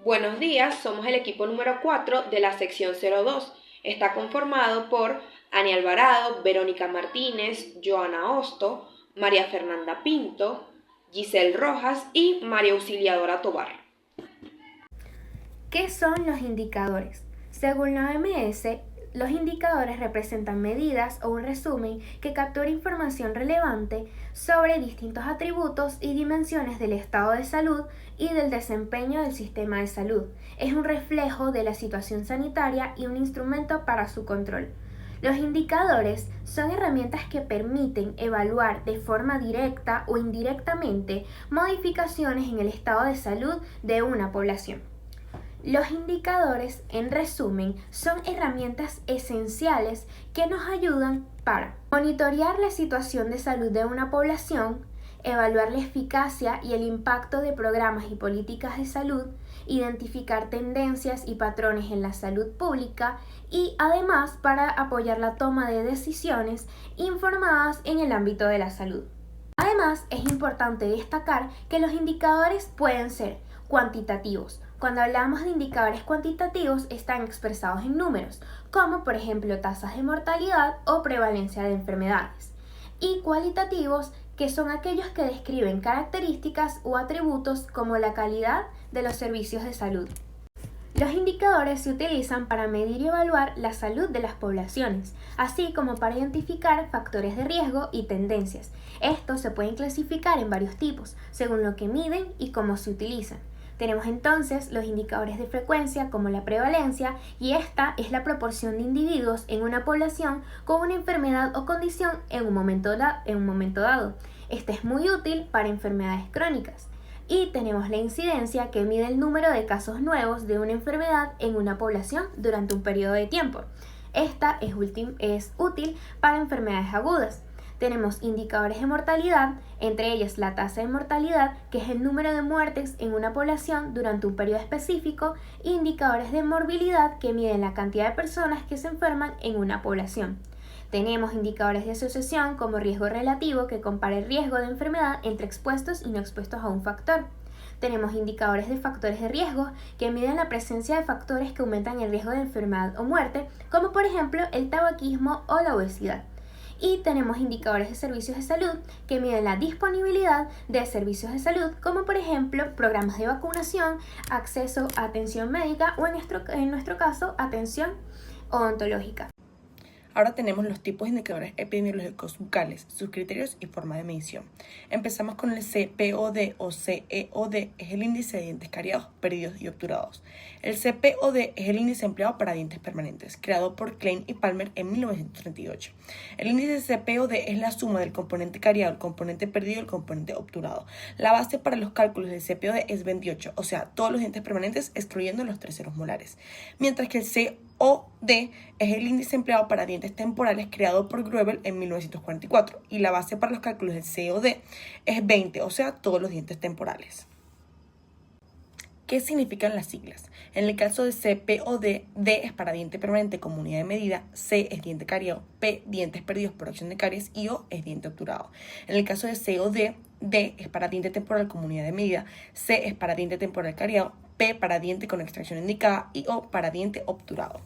Buenos días, somos el equipo número 4 de la sección 02. Está conformado por Ani Alvarado, Verónica Martínez, Joana Hosto, María Fernanda Pinto, Giselle Rojas y María Auxiliadora Tobar. ¿Qué son los indicadores? Según la OMS, los indicadores representan medidas o un resumen que captura información relevante sobre distintos atributos y dimensiones del estado de salud y del desempeño del sistema de salud. Es un reflejo de la situación sanitaria y un instrumento para su control. Los indicadores son herramientas que permiten evaluar de forma directa o indirectamente modificaciones en el estado de salud de una población. Los indicadores, en resumen, son herramientas esenciales que nos ayudan para monitorear la situación de salud de una población, evaluar la eficacia y el impacto de programas y políticas de salud, identificar tendencias y patrones en la salud pública y además para apoyar la toma de decisiones informadas en el ámbito de la salud. Además, es importante destacar que los indicadores pueden ser cuantitativos. Cuando hablamos de indicadores cuantitativos, están expresados en números, como por ejemplo tasas de mortalidad o prevalencia de enfermedades. Y cualitativos, que son aquellos que describen características o atributos como la calidad de los servicios de salud. Los indicadores se utilizan para medir y evaluar la salud de las poblaciones, así como para identificar factores de riesgo y tendencias. Estos se pueden clasificar en varios tipos, según lo que miden y cómo se utilizan. Tenemos entonces los indicadores de frecuencia como la prevalencia, y esta es la proporción de individuos en una población con una enfermedad o condición en un momento dado. Este es muy útil para enfermedades crónicas. Y tenemos la incidencia, que mide el número de casos nuevos de una enfermedad en una población durante un periodo de tiempo. Esta es útil para enfermedades agudas. Tenemos indicadores de mortalidad, entre ellas la tasa de mortalidad, que es el número de muertes en una población durante un periodo específico, e indicadores de morbilidad, que miden la cantidad de personas que se enferman en una población. Tenemos indicadores de asociación como riesgo relativo, que compara el riesgo de enfermedad entre expuestos y no expuestos a un factor. Tenemos indicadores de factores de riesgo, que miden la presencia de factores que aumentan el riesgo de enfermedad o muerte, como por ejemplo el tabaquismo o la obesidad. Y tenemos indicadores de servicios de salud, que miden la disponibilidad de servicios de salud, como por ejemplo programas de vacunación, acceso a atención médica o en nuestro caso atención odontológica. Ahora tenemos los tipos de indicadores epidemiológicos bucales, sus criterios y forma de medición. Empezamos con el CPOD o CEOD, es el índice de dientes cariados, perdidos y obturados. El CPOD es el índice empleado para dientes permanentes, creado por Klein y Palmer en 1938. El índice CPOD es la suma del componente cariado, el componente perdido y el componente obturado. La base para los cálculos del CPOD es 28, o sea, todos los dientes permanentes excluyendo los 3 ceros molares. Mientras que el COD es el índice empleado para dientes temporales, creado por Gruebel en 1944, y la base para los cálculos del COD es 20, o sea, todos los dientes temporales. ¿Qué significan las siglas? En el caso de CPOD, D es para diente permanente como unidad de medida, C es diente cariado, P dientes perdidos por acción de caries y O es diente obturado. En el caso de COD, D es para diente temporal como unidad de medida, C es para diente temporal cariado, P para diente con extracción indicada y O para diente obturado.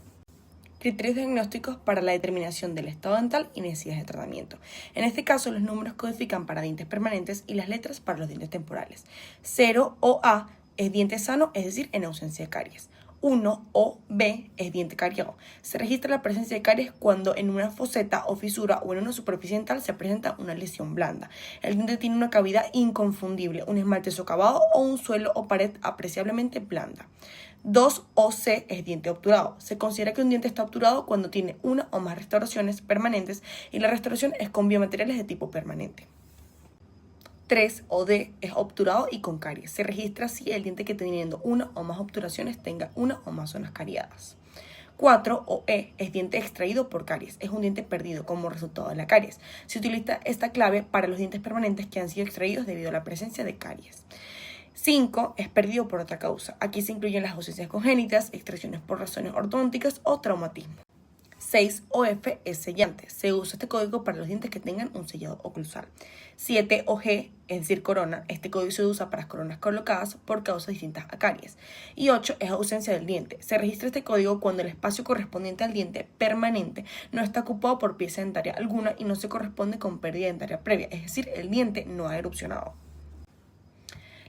Criterios diagnósticos para la determinación del estado dental y necesidades de tratamiento. En este caso, los números codifican para dientes permanentes y las letras para los dientes temporales. 0 o A es diente sano, es decir, en ausencia de caries. 1 o B es diente cariado. Se registra la presencia de caries cuando en una foseta o fisura o en una superficie dental se presenta una lesión blanda. El diente tiene una cavidad inconfundible, un esmalte socavado o un suelo o pared apreciablemente blanda. 2 o C es diente obturado. Se considera que un diente está obturado cuando tiene una o más restauraciones permanentes y la restauración es con biomateriales de tipo permanente. 3 o D es obturado y con caries. Se registra si el diente que teniendo una o más obturaciones tenga una o más zonas cariadas. 4 o E es diente extraído por caries. Es un diente perdido como resultado de la caries. Se utiliza esta clave para los dientes permanentes que han sido extraídos debido a la presencia de caries. 5 es perdido por otra causa. Aquí se incluyen las ausencias congénitas, extracciones por razones ortodónticas o traumatismo. 6 OF es sellante. Se usa este código para los dientes que tengan un sellado oclusal. 7 OG, es decir, corona. Este código se usa para las coronas colocadas por causas distintas a caries. Y 8 es ausencia del diente. Se registra este código cuando el espacio correspondiente al diente permanente no está ocupado por pieza dentaria alguna y no se corresponde con pérdida dentaria previa, es decir, el diente no ha erupcionado.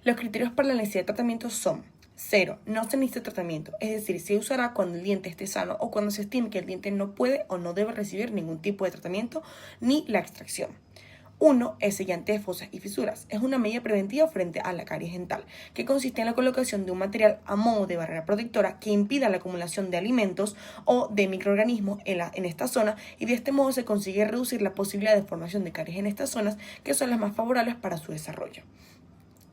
Los criterios para la necesidad de tratamiento son: 0. No se necesita tratamiento, es decir, se usará cuando el diente esté sano o cuando se estime que el diente no puede o no debe recibir ningún tipo de tratamiento ni la extracción. 1. Es sellante de fosas y fisuras. Es una medida preventiva frente a la caries dental, que consiste en la colocación de un material a modo de barrera protectora que impida la acumulación de alimentos o de microorganismos en esta zona, y de este modo se consigue reducir la posibilidad de formación de caries en estas zonas, que son las más favorables para su desarrollo.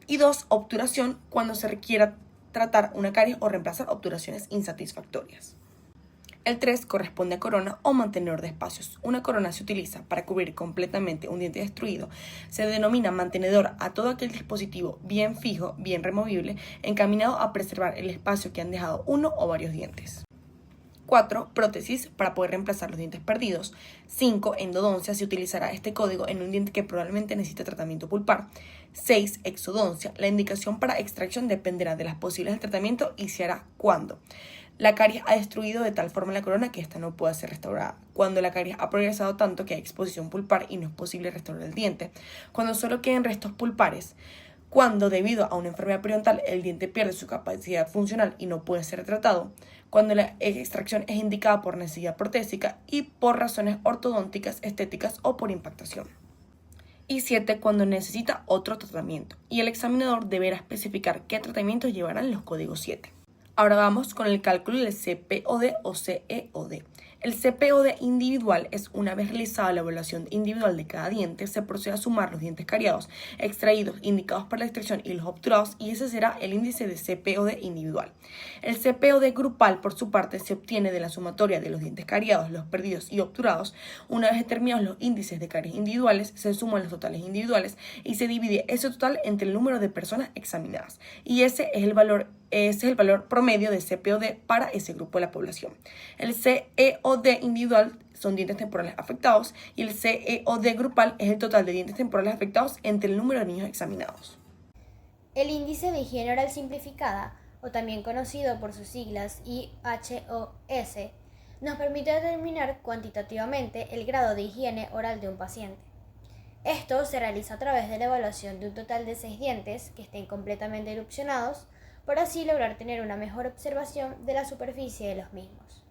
Y 2. Obturación, cuando se requiera tratar una caries o reemplazar obturaciones insatisfactorias. El 3 corresponde a corona o mantenedor de espacios. Una corona se utiliza para cubrir completamente un diente destruido. Se denomina mantenedor a todo aquel dispositivo bien fijo, bien removible, encaminado a preservar el espacio que han dejado uno o varios dientes. 4. Prótesis, para poder reemplazar los dientes perdidos. 5. Endodoncia, se utilizará este código en un diente que probablemente necesite tratamiento pulpar. 6. Exodoncia, la indicación para extracción dependerá de las posibilidades de tratamiento y se hará cuando la caries ha destruido de tal forma la corona que ésta no pueda ser restaurada, cuando la caries ha progresado tanto que hay exposición pulpar y no es posible restaurar el diente, cuando solo queden restos pulpares, cuando debido a una enfermedad periodontal el diente pierde su capacidad funcional y no puede ser tratado, cuando la extracción es indicada por necesidad protésica y por razones ortodónticas, estéticas o por impactación. Y 7. Cuando necesita otro tratamiento, y el examinador deberá especificar qué tratamientos llevarán los códigos 7. Ahora vamos con el cálculo del CPOD o CEOD. El CPOD individual es: una vez realizada la evaluación individual de cada diente, se procede a sumar los dientes cariados, extraídos, indicados para la extracción y los obturados, y ese será el índice de CPOD individual. El CPOD grupal, por su parte, se obtiene de la sumatoria de los dientes cariados, los perdidos y obturados. Una vez determinados los índices de caries individuales, se suman los totales individuales y se divide ese total entre el número de personas examinadas. Y ese es el valor promedio de CPOD para ese grupo de la población. El CEOD individual son dientes temporales afectados y el CEOD grupal es el total de dientes temporales afectados entre el número de niños examinados. El índice de higiene oral simplificada, o también conocido por sus siglas IHOS, nos permite determinar cuantitativamente el grado de higiene oral de un paciente. Esto se realiza a través de la evaluación de un total de 6 dientes que estén completamente erupcionados, para así lograr tener una mejor observación de la superficie de los mismos.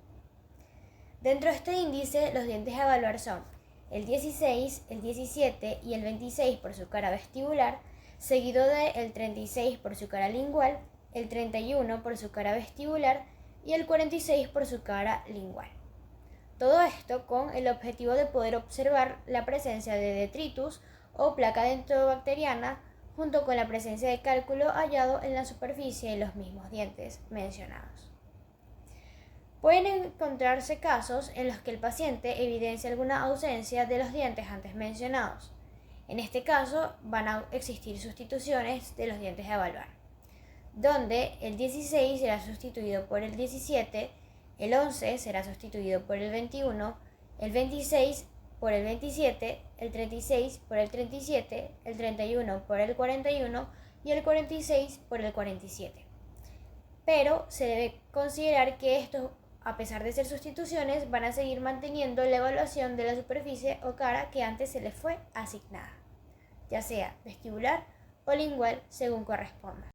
Dentro de este índice, los dientes a evaluar son el 16, el 17 y el 26 por su cara vestibular, seguido de el 36 por su cara lingual, el 31 por su cara vestibular y el 46 por su cara lingual. Todo esto con el objetivo de poder observar la presencia de detritus o placa dentobacteriana, junto con la presencia de cálculo hallado en la superficie de los mismos dientes mencionados. Pueden encontrarse casos en los que el paciente evidencia alguna ausencia de los dientes antes mencionados. En este caso van a existir sustituciones de los dientes a evaluar, donde el 16 será sustituido por el 17, el 11 será sustituido por el 21, el 26 por el 27, el 36 por el 37, el 31 por el 41 y el 46 por el 47. Pero se debe considerar que estos, a pesar de ser sustituciones, van a seguir manteniendo la evaluación de la superficie o cara que antes se les fue asignada, ya sea vestibular o lingual según corresponda.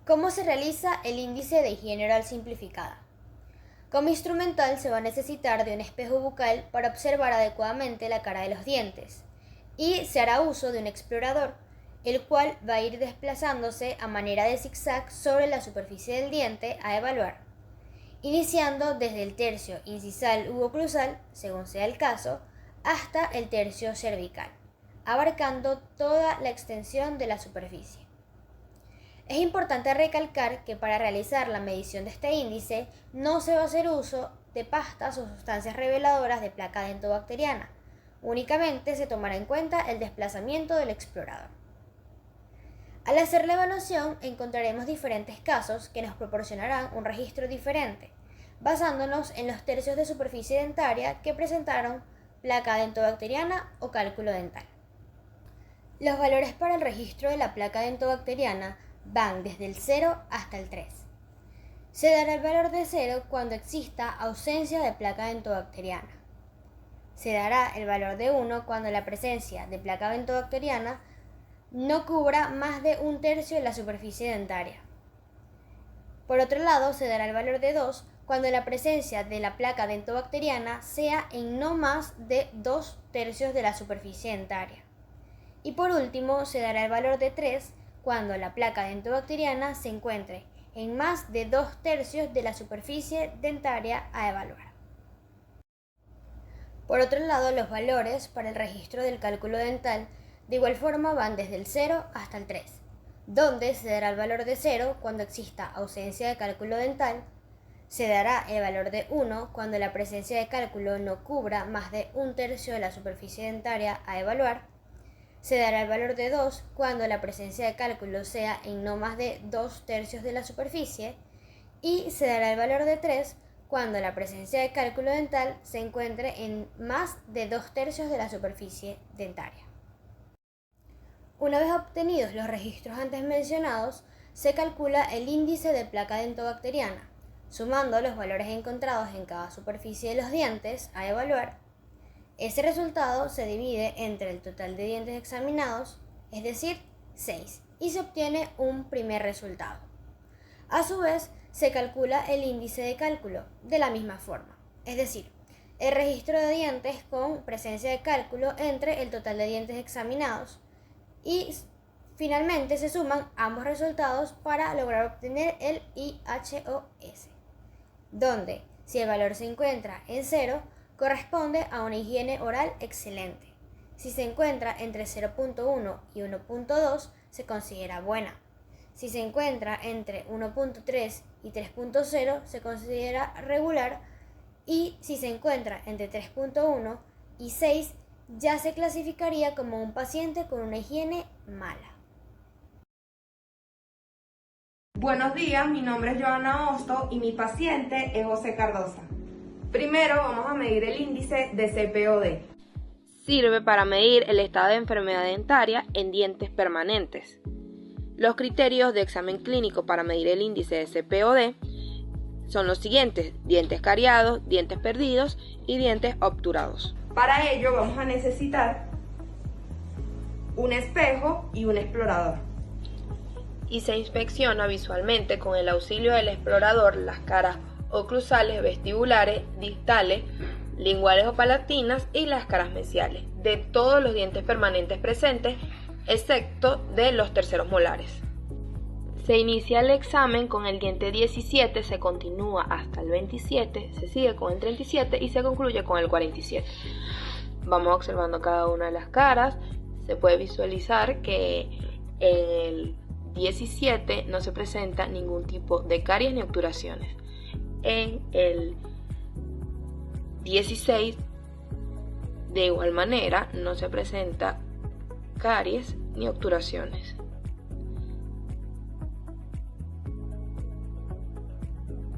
¿Cómo se realiza el índice de higiene oral simplificada? Como instrumental se va a necesitar de un espejo bucal para observar adecuadamente la cara de los dientes, y se hará uso de un explorador, el cual va a ir desplazándose a manera de zigzag sobre la superficie del diente a evaluar, iniciando desde el tercio incisal u oclusal, según sea el caso, hasta el tercio cervical, abarcando toda la extensión de la superficie. Es importante recalcar que para realizar la medición de este índice no se va a hacer uso de pastas o sustancias reveladoras de placa dentobacteriana, únicamente se tomará en cuenta el desplazamiento del explorador. Al hacer la evaluación encontraremos diferentes casos que nos proporcionarán un registro diferente, basándonos en los tercios de superficie dentaria que presentaron placa dentobacteriana o cálculo dental. Los valores para el registro de la placa dentobacteriana van desde el 0 hasta el 3. Se dará el valor de 0 cuando exista ausencia de placa dentobacteriana. Se dará el valor de 1 cuando la presencia de placa dentobacteriana no cubra más de un tercio de la superficie dentaria. Por otro lado, se dará el valor de 2 cuando la presencia de la placa dentobacteriana sea en no más de 2 tercios de la superficie dentaria. Y por último, se dará el valor de 3 cuando la placa dentobacteriana se encuentre en más de 2 tercios de la superficie dentaria a evaluar. Por otro lado, los valores para el registro del cálculo dental de igual forma van desde el 0 hasta el 3, donde se dará el valor de 0 cuando exista ausencia de cálculo dental, se dará el valor de 1 cuando la presencia de cálculo no cubra más de un tercio de la superficie dentaria a evaluar, se dará el valor de 2 cuando la presencia de cálculo sea en no más de 2 tercios de la superficie y se dará el valor de 3 cuando la presencia de cálculo dental se encuentre en más de 2 tercios de la superficie dentaria. Una vez obtenidos los registros antes mencionados, se calcula el índice de placa dentobacteriana, sumando los valores encontrados en cada superficie de los dientes a evaluar. Ese resultado se divide entre el total de dientes examinados, es decir, 6, y se obtiene un primer resultado. A su vez, se calcula el índice de cálculo de la misma forma, es decir, el registro de dientes con presencia de cálculo entre el total de dientes examinados y finalmente se suman ambos resultados para lograr obtener el IHOS, donde si el valor se encuentra en 0, corresponde a una higiene oral excelente. Si se encuentra entre 0.1 y 1.2, se considera buena. Si se encuentra entre 1.3 y 3.0, se considera regular. Y si se encuentra entre 3.1 y 6, ya se clasificaría como un paciente con una higiene mala. Buenos días, mi nombre es Joana Hosto y mi paciente es José Cardosa. Primero vamos a medir el índice de CPOD. Sirve para medir el estado de enfermedad dentaria en dientes permanentes. Los criterios de examen clínico para medir el índice de CPOD son los siguientes: dientes cariados, dientes perdidos y dientes obturados. Para ello vamos a necesitar un espejo y un explorador. Y se inspecciona visualmente con el auxilio del explorador las caras oclusales, vestibulares, distales, linguales o palatinas y las caras mesiales de todos los dientes permanentes presentes, excepto de los terceros molares. Se inicia el examen con el diente 17, se continúa hasta el 27, se sigue con el 37 y se concluye con el 47. Vamos observando cada una de las caras. Se puede visualizar que en el 17 no se presenta ningún tipo de caries ni obturaciones. En el 16, de igual manera, no se presenta caries ni obturaciones.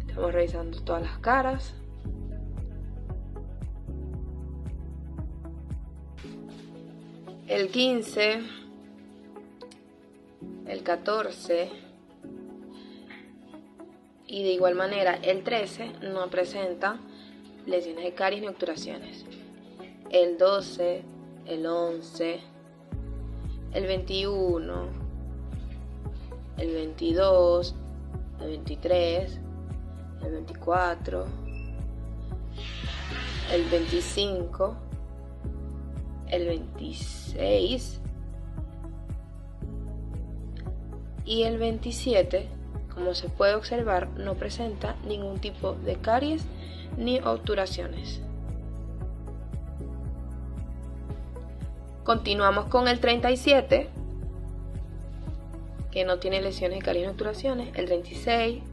Estamos revisando todas las caras. El 15, el 14 y de igual manera el 13 no presenta lesiones de caries ni obturaciones. El 12, el 11, el 21, el 22, el 23, el 24, el 25, el 26 y el 27, como se puede observar, no presenta ningún tipo de caries ni obturaciones. Continuamos con el 37, que no tiene lesiones de caries ni obturaciones, el 36,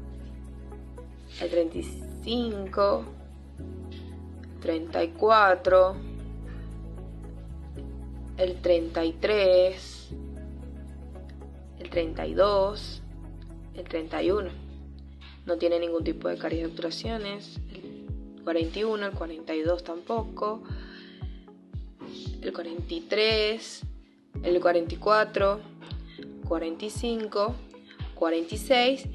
el 35, 34, el 33, el 32, el 31. no tiene ningún tipo de caries de obturaciones. El 41, el 42 tampoco, el 43, el 44, 45, 46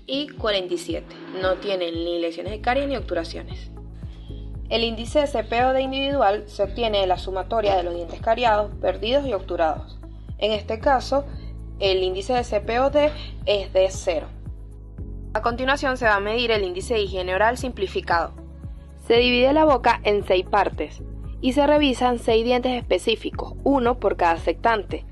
y 47. No tienen ni lesiones de caries ni obturaciones. El índice de CPOD individual se obtiene de la sumatoria de los dientes cariados, perdidos y obturados. En este caso, el índice de CPOD es de 0. A continuación se va a medir el índice de higiene oral simplificado. Se divide la boca en 6 partes y se revisan 6 dientes específicos, uno por cada sectante.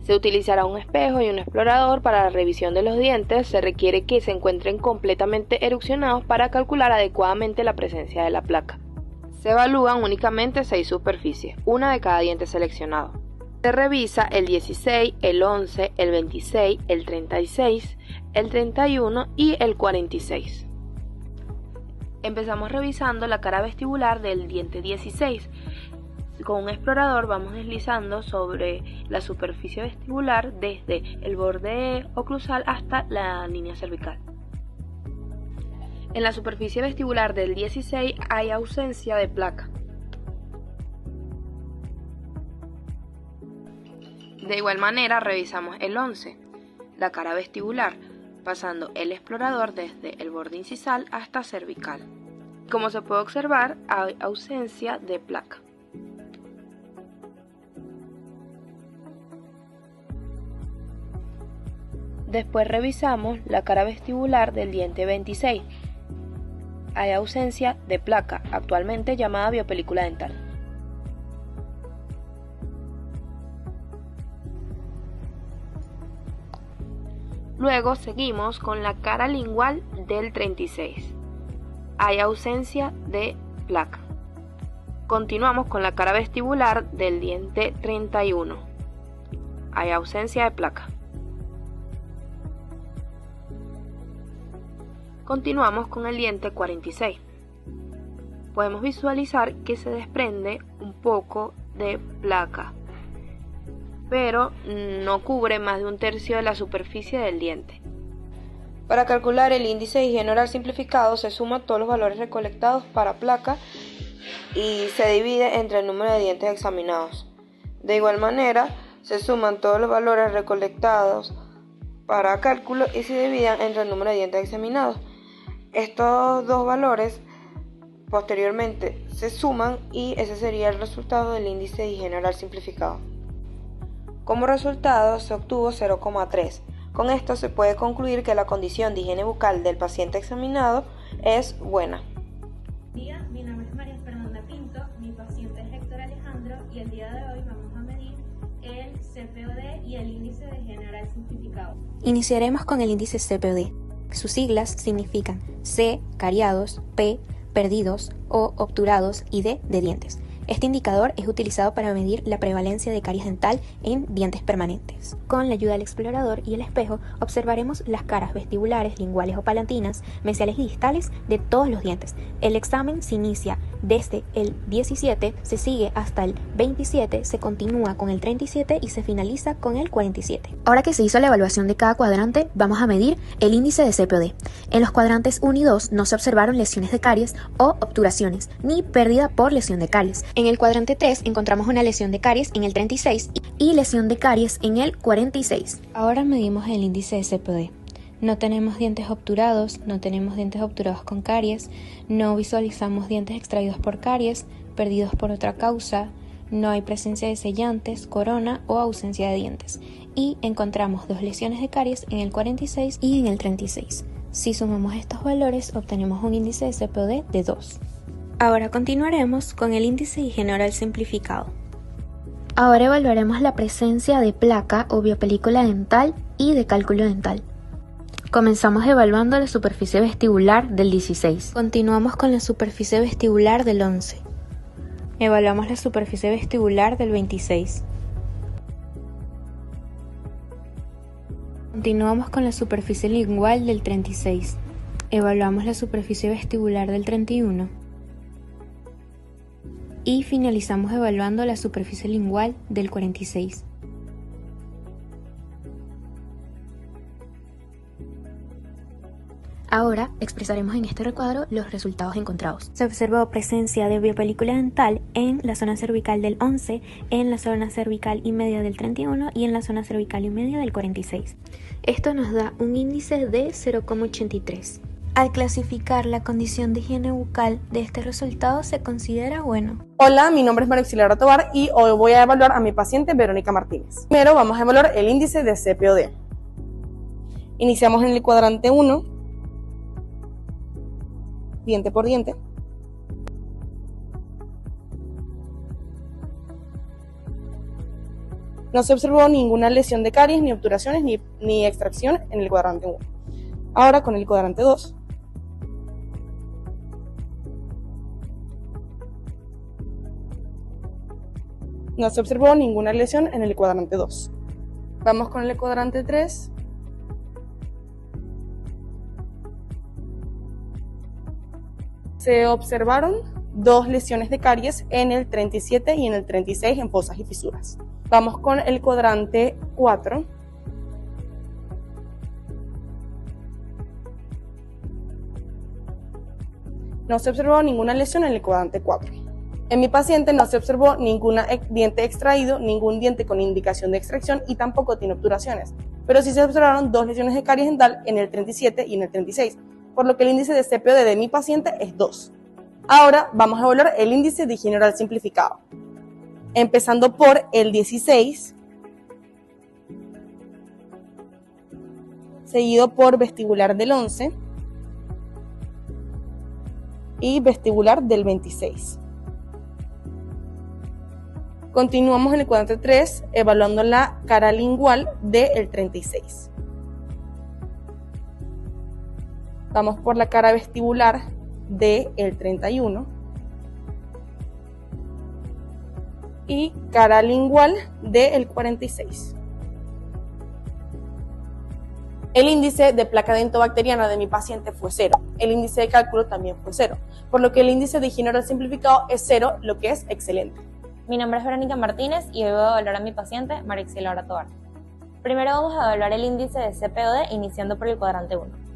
Se utilizará un espejo y un explorador para la revisión de los dientes. Se requiere que se encuentren completamente erupcionados para calcular adecuadamente la presencia de la placa. Se evalúan únicamente 6 superficies, una de cada diente seleccionado. Se revisa el 16, el 11, el 26, el 36, el 31 y el 46. Empezamos revisando la cara vestibular del diente 16. Con un explorador vamos deslizando sobre la superficie vestibular desde el borde oclusal hasta la línea cervical. En la superficie vestibular del 16 hay ausencia de placa. De igual manera revisamos el 11, la cara vestibular, pasando el explorador desde el borde incisal hasta cervical. Como se puede observar, hay ausencia de placa. Después revisamos la cara vestibular del diente 26. Hay ausencia de placa, actualmente llamada biopelícula dental. Luego seguimos con la cara lingual del 36. Hay ausencia de placa. Continuamos con la cara vestibular del diente 31. Hay ausencia de placa. Continuamos con el diente 46. Podemos visualizar que se desprende un poco de placa, pero no cubre más de un tercio de la superficie del diente. Para calcular el índice de higiene oral simplificado se suman todos los valores recolectados para placa y se divide entre el número de dientes examinados. De igual manera, se suman todos los valores recolectados para cálculo y se dividen entre el número de dientes examinados. Estos dos valores posteriormente se suman y ese sería el resultado del índice de higiene oral simplificado. Como resultado se obtuvo 0,3. Con esto se puede concluir que la condición de higiene bucal del paciente examinado es buena. Buenos días, mi nombre es María Fernanda Pinto, mi paciente es Héctor Alejandro y el día de hoy vamos a medir el CPOD y el índice de higiene oral simplificado. Iniciaremos con el índice CPOD. Sus siglas significan C, cariados, P, perdidos, O, obturados y D, de dientes. Este indicador es utilizado para medir la prevalencia de caries dental en dientes permanentes. Con la ayuda del explorador y el espejo observaremos las caras vestibulares, linguales o palantinas, mesiales y distales de todos los dientes. El examen se inicia desde el 17, se sigue hasta el 27, se continúa con el 37 y se finaliza con el 47. Ahora que se hizo la evaluación de cada cuadrante, vamos a medir el índice de CPOD. En los cuadrantes 1 y 2 no se observaron lesiones de caries o obturaciones, ni pérdida por lesión de caries. En el cuadrante 3 encontramos una lesión de caries en el 36 y lesión de caries en el 46. Ahora medimos el índice de CPOD. No tenemos dientes obturados, no tenemos dientes obturados con caries, no visualizamos dientes extraídos por caries, perdidos por otra causa, no hay presencia de sellantes, corona o ausencia de dientes. Y encontramos 2 lesiones de caries en el 46 y en el 36. Si sumamos estos valores, obtenemos un índice de CPOD de 2. Ahora continuaremos con el índice de higiene oral simplificado. Ahora evaluaremos la presencia de placa o biopelícula dental y de cálculo dental. Comenzamos evaluando la superficie vestibular del 16. Continuamos con la superficie vestibular del 11. Evaluamos la superficie vestibular del 26. Continuamos con la superficie lingual del 36. Evaluamos la superficie vestibular del 31. Y finalizamos evaluando la superficie lingual del 46. Ahora expresaremos en este recuadro los resultados encontrados. Se observó presencia de biopelícula dental en la zona cervical del 11, en la zona cervical y media del 31 y en la zona cervical y media del 46. Esto nos da un índice de 0,83. Al clasificar la condición de higiene bucal de este resultado se considera bueno. Hola, mi nombre es María Auxiliadora Tovar y hoy voy a evaluar a mi paciente Verónica Martínez. Primero vamos a evaluar el índice de CPOD. Iniciamos en el cuadrante 1, diente por diente. No se observó ninguna lesión de caries, ni obturaciones, ni extracción en el cuadrante 1. Ahora con el cuadrante 2. No se observó ninguna lesión en el cuadrante 2. Vamos con el cuadrante 3. Se observaron 2 lesiones de caries en el 37 y en el 36 en fosas y fisuras. Vamos con el cuadrante 4. No se observó ninguna lesión en el cuadrante 4. En mi paciente no se observó ningún diente extraído, ningún diente con indicación de extracción y tampoco tiene obturaciones, pero sí se observaron 2 lesiones de caries dental en el 37 y en el 36, por lo que el índice de CPOD de mi paciente es 2. Ahora vamos a evaluar el índice de higiene oral simplificado, empezando por el 16, seguido por vestibular del 11 y vestibular del 26. Continuamos en el cuadrante 3, evaluando la cara lingual del 36. Vamos por la cara vestibular del 31 y cara lingual del 46. El índice de placa dentobacteriana de mi paciente fue 0. El índice de cálculo también fue 0, por lo que el índice de higiene oral simplificado es 0, lo que es excelente. Mi nombre es Verónica Martínez y hoy voy a evaluar a mi paciente María Auxiliadora Tovar. Primero vamos a evaluar el índice de CPOD iniciando por el cuadrante 1.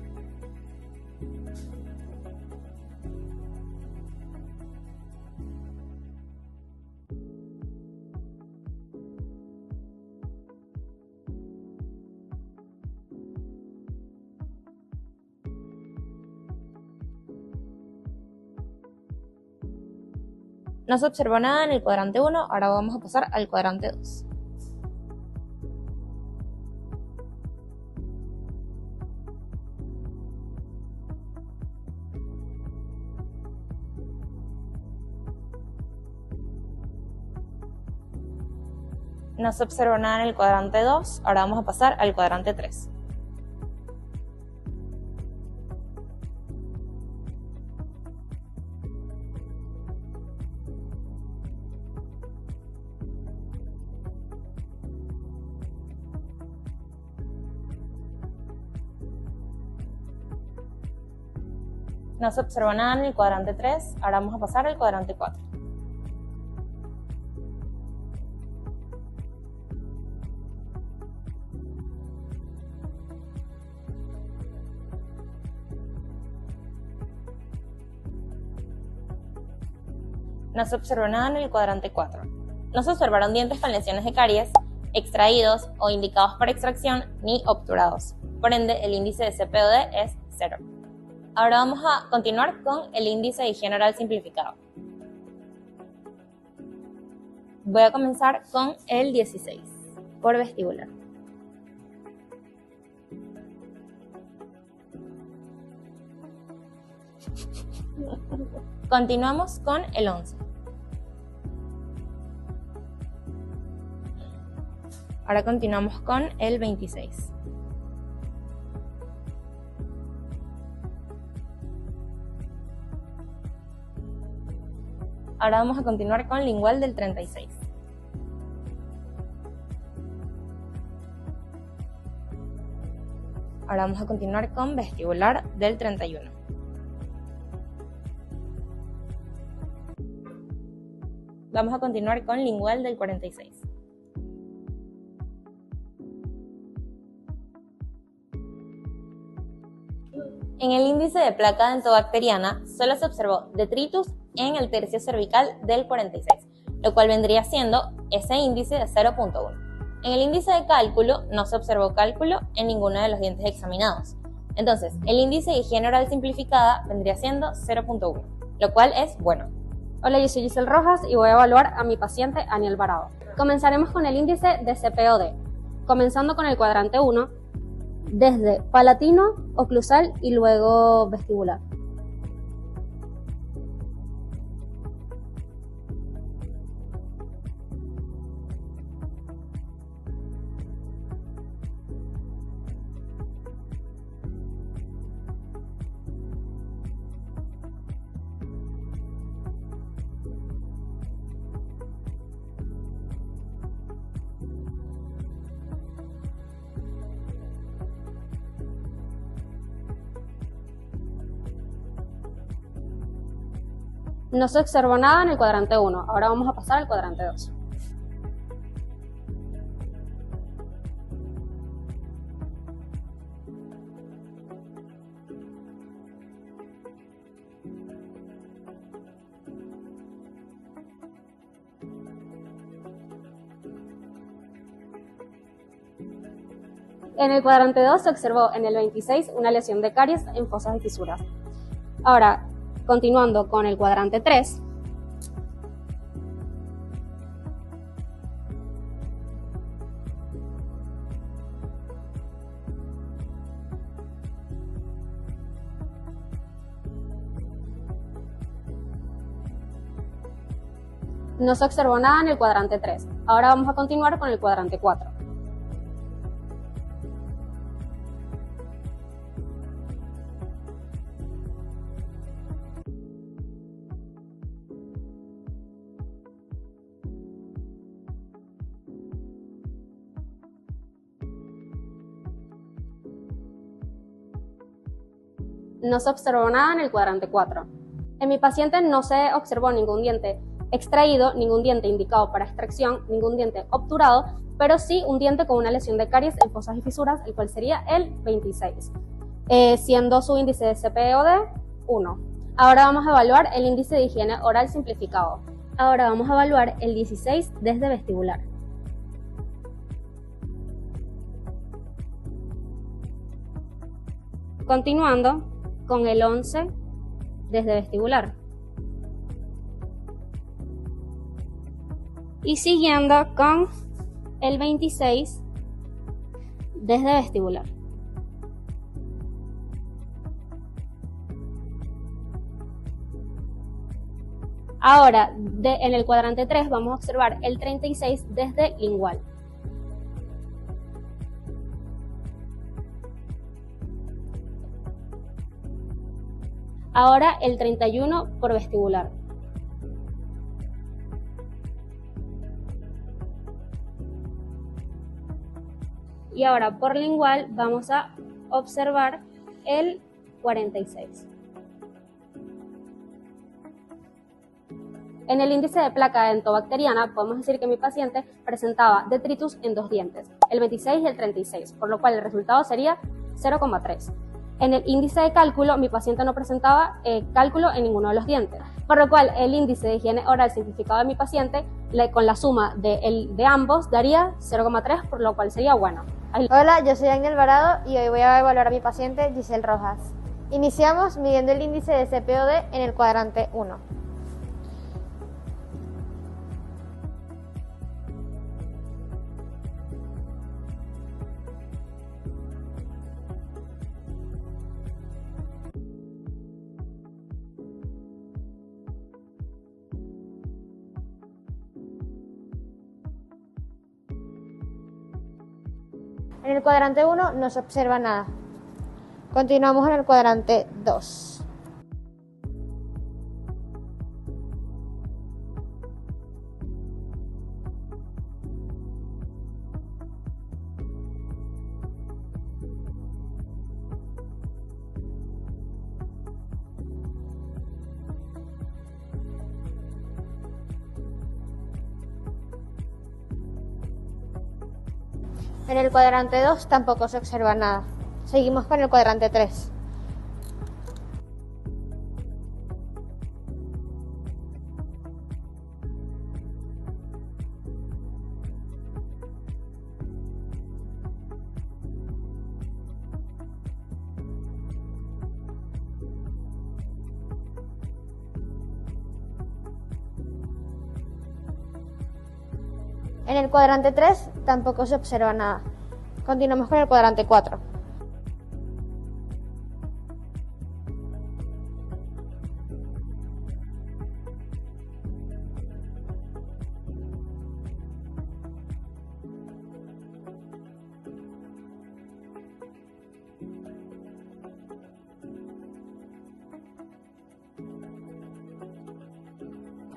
No se observó nada en el cuadrante 1, ahora vamos a pasar al cuadrante 2. No se observó nada en el cuadrante 2, ahora vamos a pasar al cuadrante 3. No se observó nada en el cuadrante 3, ahora vamos a pasar al cuadrante 4. No se observó nada en el cuadrante 4. No se observaron dientes con lesiones de caries, extraídos o indicados para extracción, ni obturados. Por ende, el índice de CPOD es 0. Ahora vamos a continuar con el índice de higiene oral simplificado. Voy a comenzar con el 16, por vestibular. Continuamos con el 11. Ahora continuamos con el 26. Ahora vamos a continuar con lingual del 36. Ahora vamos a continuar con vestibular del 31. Vamos a continuar con lingual del 46. En el índice de placa dentobacteriana solo se observó detritus en el tercio cervical del 46, lo cual vendría siendo ese índice de 0.1. En el índice de cálculo no se observó cálculo en ninguno de los dientes examinados. Entonces, el índice de higiene oral simplificada vendría siendo 0.1, lo cual es bueno. Hola, yo soy Giselle Rojas y voy a evaluar a mi paciente Aniel Alvarado. Comenzaremos con el índice de CPOD, comenzando con el cuadrante 1, desde palatino, oclusal y luego vestibular. No se observó nada en el cuadrante 1, ahora vamos a pasar al cuadrante 2. En el cuadrante 2 se observó en el 26 una lesión de caries en fosas y fisuras. Ahora, continuando con el cuadrante 3, no se observó nada en el cuadrante 3. Ahora vamos a continuar con el cuadrante 4. No se observó nada en el cuadrante 4. En mi paciente no se observó ningún diente extraído, ningún diente indicado para extracción, ningún diente obturado, pero sí un diente con una lesión de caries en fosas y fisuras, el cual sería el 26, siendo su índice de CPOD 1. Ahora vamos a evaluar el índice de higiene oral simplificado. Ahora vamos a evaluar el 16 desde vestibular. Continuando con el 11 desde vestibular. Y siguiendo con el 26 desde vestibular. Ahora, en el cuadrante 3 vamos a observar el 36 desde lingual. Ahora el 31 por vestibular. Y ahora por lingual vamos a observar el 46. En el índice de placa dentobacteriana podemos decir que mi paciente presentaba detritus en 2 dientes, el 26 y el 36, por lo cual el resultado sería 0,3. En el índice de cálculo, mi paciente no presentaba cálculo en ninguno de los dientes, por lo cual el índice de higiene oral simplificado de mi paciente, con la suma de ambos, daría 0,3, por lo cual sería bueno. Hola, yo soy Ángel Alvarado y hoy voy a evaluar a mi paciente Giselle Rojas. Iniciamos midiendo el índice de CPOD en el cuadrante 1. En el cuadrante 1 no se observa nada. Continuamos en el cuadrante 2. En el cuadrante 2 tampoco se observa nada. Seguimos con el cuadrante 3. En el cuadrante 3 tampoco se observa nada. Continuamos con el cuadrante 4.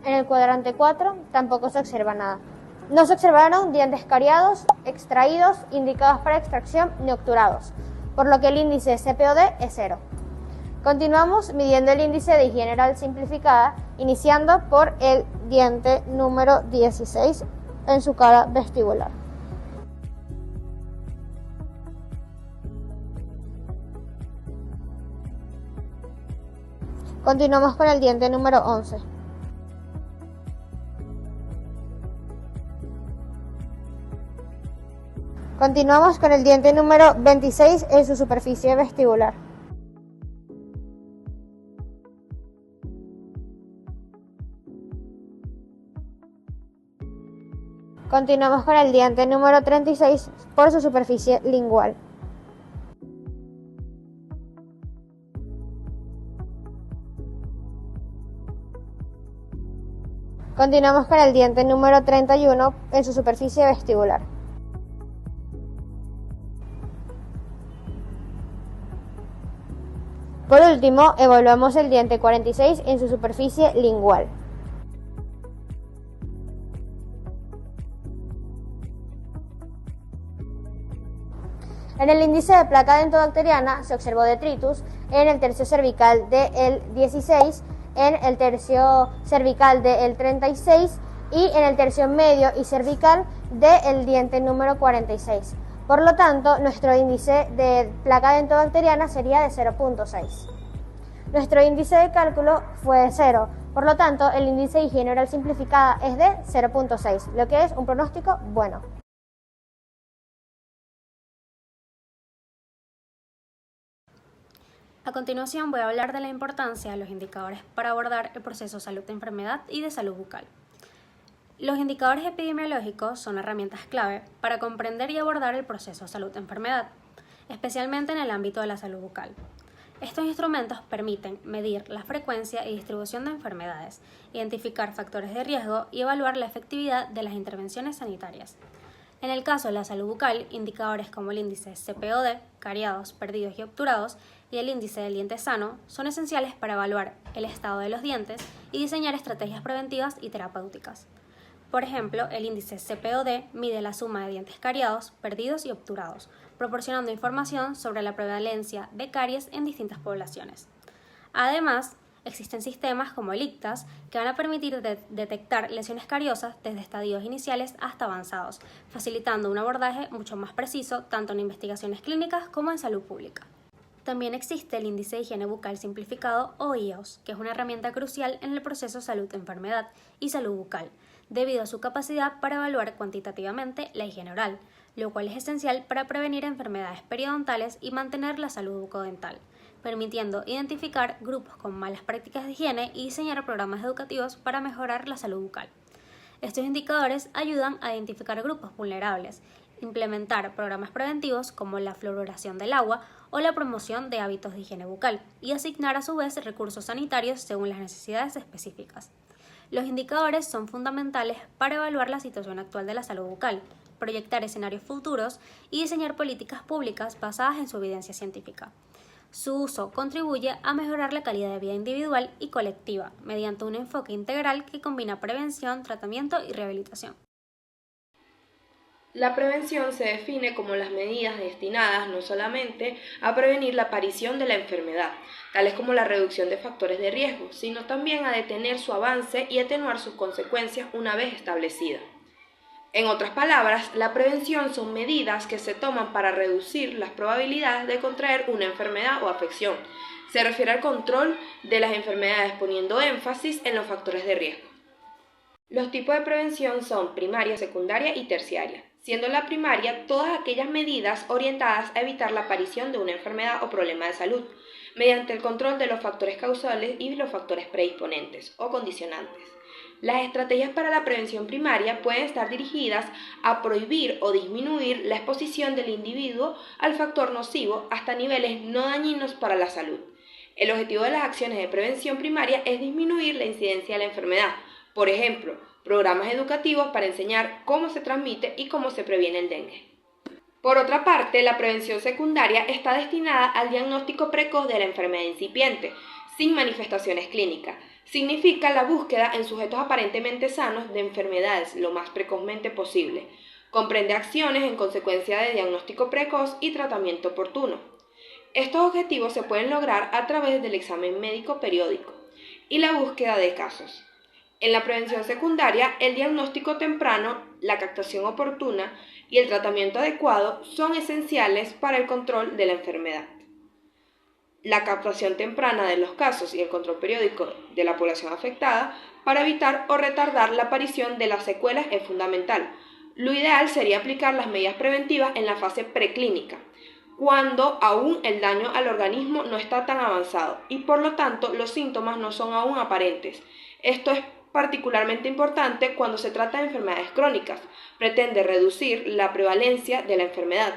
En el cuadrante 4 tampoco se observa nada. No se observaron dientes cariados, extraídos, indicados para extracción ni obturados, por lo que el índice CPOD es 0. Continuamos midiendo el índice de higiene oral simplificada, iniciando por el diente número 16 en su cara vestibular. Continuamos con el diente número 11. Continuamos con el diente número 26 en su superficie vestibular. Continuamos con el diente número 36 por su superficie lingual. Continuamos con el diente número 31 en su superficie vestibular. Por último, evaluamos el diente 46 en su superficie lingual. En el índice de placa dentobacteriana se observó detritus en el tercio cervical del 16, en el tercio cervical del 36 y en el tercio medio y cervical del diente número 46. Por lo tanto, nuestro índice de placa dentobacteriana sería de 0.6. Nuestro índice de cálculo fue de 0, por lo tanto, el índice de higiene oral simplificada es de 0.6, lo que es un pronóstico bueno. A continuación voy a hablar de la importancia de los indicadores para abordar el proceso salud de enfermedad y de salud bucal. Los indicadores epidemiológicos son herramientas clave para comprender y abordar el proceso de salud de enfermedad, especialmente en el ámbito de la salud bucal. Estos instrumentos permiten medir la frecuencia y distribución de enfermedades, identificar factores de riesgo y evaluar la efectividad de las intervenciones sanitarias. En el caso de la salud bucal, indicadores como el índice CPOD, cariados, perdidos y obturados, y el índice del diente sano son esenciales para evaluar el estado de los dientes y diseñar estrategias preventivas y terapéuticas. Por ejemplo, el índice CPOD mide la suma de dientes cariados, perdidos y obturados, proporcionando información sobre la prevalencia de caries en distintas poblaciones. Además, existen sistemas como el ICTAS que van a permitir detectar lesiones cariosas desde estadios iniciales hasta avanzados, facilitando un abordaje mucho más preciso tanto en investigaciones clínicas como en salud pública. También existe el Índice de Higiene Bucal Simplificado o IOS, que es una herramienta crucial en el proceso salud-enfermedad y salud bucal, debido a su capacidad para evaluar cuantitativamente la higiene oral, lo cual es esencial para prevenir enfermedades periodontales y mantener la salud bucodental, permitiendo identificar grupos con malas prácticas de higiene y diseñar programas educativos para mejorar la salud bucal. Estos indicadores ayudan a identificar grupos vulnerables, implementar programas preventivos como la fluoración del agua o la promoción de hábitos de higiene bucal y asignar a su vez recursos sanitarios según las necesidades específicas. Los indicadores son fundamentales para evaluar la situación actual de la salud bucal, proyectar escenarios futuros y diseñar políticas públicas basadas en su evidencia científica. Su uso contribuye a mejorar la calidad de vida individual y colectiva mediante un enfoque integral que combina prevención, tratamiento y rehabilitación. La prevención se define como las medidas destinadas no solamente a prevenir la aparición de la enfermedad, tales como la reducción de factores de riesgo, sino también a detener su avance y atenuar sus consecuencias una vez establecidas. En otras palabras, la prevención son medidas que se toman para reducir las probabilidades de contraer una enfermedad o afección. Se refiere al control de las enfermedades poniendo énfasis en los factores de riesgo. Los tipos de prevención son primaria, secundaria y terciaria, siendo la primaria todas aquellas medidas orientadas a evitar la aparición de una enfermedad o problema de salud, mediante el control de los factores causales y los factores predisponentes o condicionantes. Las estrategias para la prevención primaria pueden estar dirigidas a prohibir o disminuir la exposición del individuo al factor nocivo hasta niveles no dañinos para la salud. El objetivo de las acciones de prevención primaria es disminuir la incidencia de la enfermedad. Por ejemplo, programas educativos para enseñar cómo se transmite y cómo se previene el dengue. Por otra parte, la prevención secundaria está destinada al diagnóstico precoz de la enfermedad incipiente, sin manifestaciones clínicas. Significa la búsqueda en sujetos aparentemente sanos de enfermedades lo más precozmente posible. Comprende acciones en consecuencia de diagnóstico precoz y tratamiento oportuno. Estos objetivos se pueden lograr a través del examen médico periódico y la búsqueda de casos. En la prevención secundaria, el diagnóstico temprano, la captación oportuna y el tratamiento adecuado son esenciales para el control de la enfermedad. La captación temprana de los casos y el control periódico de la población afectada para evitar o retardar la aparición de las secuelas es fundamental. Lo ideal sería aplicar las medidas preventivas en la fase preclínica, cuando aún el daño al organismo no está tan avanzado y por lo tanto los síntomas no son aún aparentes. Esto es particularmente importante cuando se trata de enfermedades crónicas. Pretende reducir la prevalencia de la enfermedad.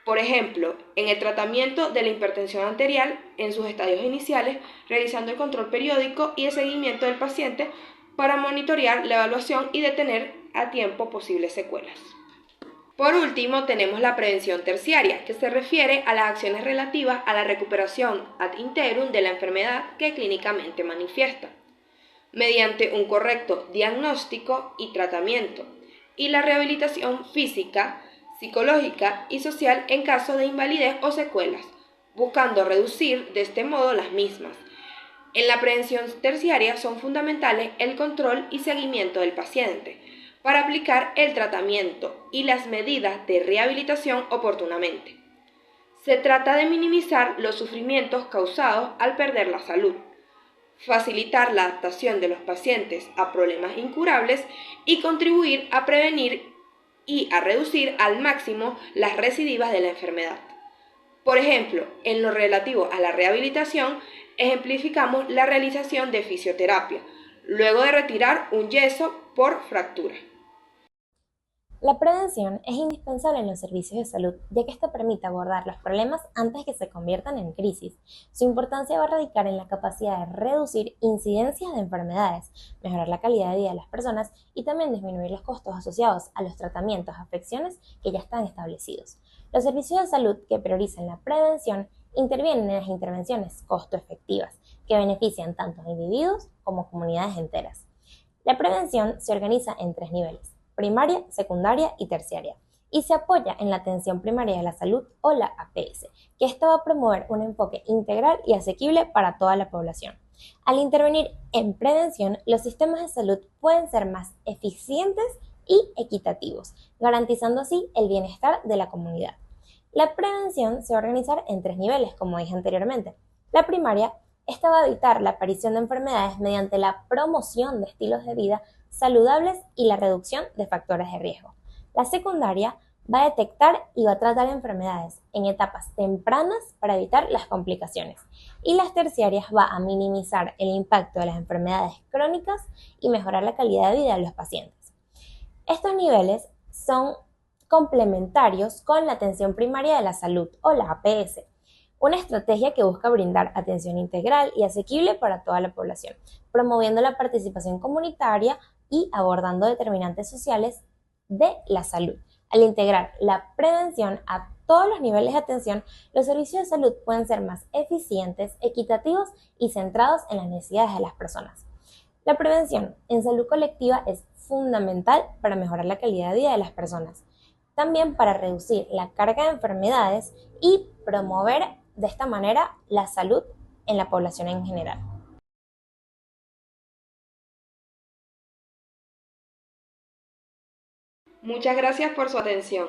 Por ejemplo, en el tratamiento de la hipertensión arterial en sus estadios iniciales, realizando el control periódico y el seguimiento del paciente para monitorear la evaluación y detener a tiempo posibles secuelas. Por último, tenemos la prevención terciaria, que se refiere a las acciones relativas a la recuperación ad integrum de la enfermedad que clínicamente manifiesta, mediante un correcto diagnóstico y tratamiento, y la rehabilitación física, psicológica y social en caso de invalidez o secuelas, buscando reducir de este modo las mismas. En la prevención terciaria son fundamentales el control y seguimiento del paciente, para aplicar el tratamiento y las medidas de rehabilitación oportunamente. Se trata de minimizar los sufrimientos causados al perder la salud, facilitar la adaptación de los pacientes a problemas incurables y contribuir a prevenir y a reducir al máximo las recidivas de la enfermedad. Por ejemplo, en lo relativo a la rehabilitación, ejemplificamos la realización de fisioterapia, luego de retirar un yeso por fractura. La prevención es indispensable en los servicios de salud, ya que esto permite abordar los problemas antes que se conviertan en crisis. Su importancia va a radicar en la capacidad de reducir incidencias de enfermedades, mejorar la calidad de vida de las personas y también disminuir los costos asociados a los tratamientos a afecciones que ya están establecidos. Los servicios de salud que priorizan la prevención intervienen en las intervenciones costo-efectivas, que benefician tanto a individuos como comunidades enteras. La prevención se organiza en 3 niveles: primaria, secundaria y terciaria, y se apoya en la atención primaria de la salud o la APS, que esto va a promover un enfoque integral y asequible para toda la población. Al intervenir en prevención, los sistemas de salud pueden ser más eficientes y equitativos, garantizando así el bienestar de la comunidad. La prevención se va a organizar en 3 niveles, como dije anteriormente. La primaria, esta va a evitar la aparición de enfermedades mediante la promoción de estilos de vida saludables y la reducción de factores de riesgo. La secundaria va a detectar y va a tratar enfermedades en etapas tempranas para evitar las complicaciones. Y las terciarias va a minimizar el impacto de las enfermedades crónicas y mejorar la calidad de vida de los pacientes. Estos niveles son complementarios con la atención primaria de la salud o la APS, una estrategia que busca brindar atención integral y asequible para toda la población, promoviendo la participación comunitaria y abordando determinantes sociales de la salud. Al integrar la prevención a todos los niveles de atención, los servicios de salud pueden ser más eficientes, equitativos y centrados en las necesidades de las personas. La prevención en salud colectiva es fundamental para mejorar la calidad de vida de las personas, también para reducir la carga de enfermedades y promover de esta manera la salud en la población en general. Muchas gracias por su atención.